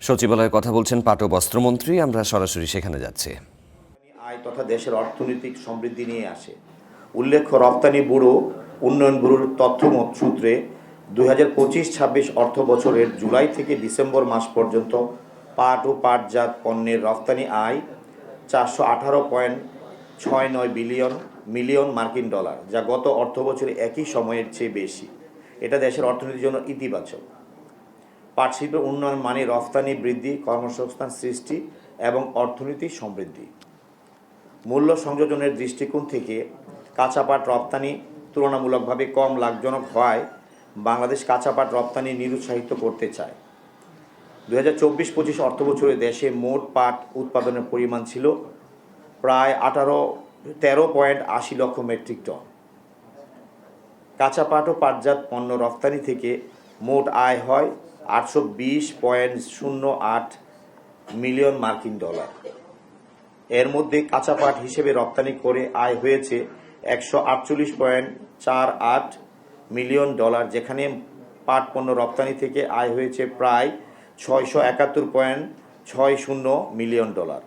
সচিবালয়ে কথা বলছেন পাট ও বস্ত্রমন্ত্রী। আমরা সরাসরি সেখানে যাচ্ছি। আয় তথা দেশের অর্থনৈতিক সমৃদ্ধি নিয়ে আসে। উল্লেখ্য, রপ্তানি ব্যুরো উন্নয়ন ব্যুরোর তথ্য সূত্রে 2025-26 অর্থ বছরের জুলাই থেকে ডিসেম্বর মাস পর্যন্ত পাট ও পাটজাত পণ্যের রপ্তানি আয় 418.69 মিলিয়ন মার্কিন ডলার, যা গত অর্থ বছরে একই সময়ের চেয়ে বেশি। এটা দেশের অর্থনীতির জন্য ইতিবাচক। পাট শিল্পের উন্নয়ন মানে রফতানি বৃদ্ধি, কর্মসংস্থান সৃষ্টি এবং অর্থনীতি সমৃদ্ধি। মূল্য সংযোজনের দৃষ্টিকোণ থেকে কাঁচা পাট রপ্তানি তুলনামূলকভাবে কম লাভজনক হওয়ায় বাংলাদেশ কাঁচা পাট রপ্তানি নিরুৎসাহিত করতে চায়। 2024-25 অর্থবছরে দেশে মোট পাট উৎপাদনের পরিমাণ ছিল প্রায় 13.80 লক্ষ মেট্রিক টন। কাঁচা পাট ও পাটজাত পণ্য রপ্তানি থেকে মোট আয় হয় 820.08 মিলিয়ন মার্কিন ডলার। এর মধ্যে কাঁচা পাট হিসেবে রপ্তানি করে আয় হয়েছে 148.48 মিলিয়ন ডলার, যেখানে পাট পণ্য রপ্তানি থেকে আয় হয়েছে প্রায় 671.60 মিলিয়ন ডলার।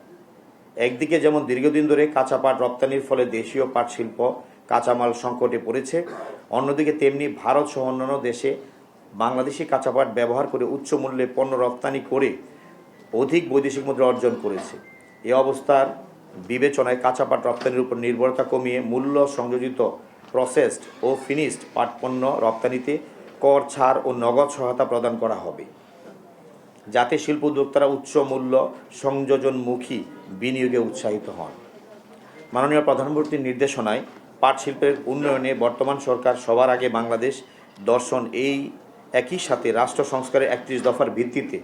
একদিকে যেমন দীর্ঘদিন ধরে কাঁচা পাট রপ্তানির ফলে দেশীয় পাট শিল্প কাঁচামাল সংকটে পড়েছে, অন্যদিকে তেমনি ভারত সহ অন্যান্য দেশে বাংলাদেশি কাঁচা পাট ব্যবহার করে উচ্চ মূল্যে পণ্য রপ্তানি করে অধিক বৈদেশিক মুদ্রা অর্জন করেছে। এ অবস্থার বিবেচনায় কাঁচা পাট রপ্তানির উপর নির্ভরতা কমিয়ে মূল্য সংযোজিত প্রসেসড ও ফিনিশড পাট পণ্য রপ্তানিতে কর ছাড় ও নগদ সহায়তা প্রদান করা হবে, যাতে শিল্প উদ্যোক্তারা উচ্চ মূল্য সংযোজনমুখী বিনিয়োগে উৎসাহিত হন। মাননীয় প্রধানমন্ত্রীর নির্দেশনায় পাট শিল্পের উন্নয়নে বর্তমান সরকার সবার আগে বাংলাদেশ দর্শন একই সাথে রাষ্ট্র সংস্কারের 31 দফার ভিত্তিতে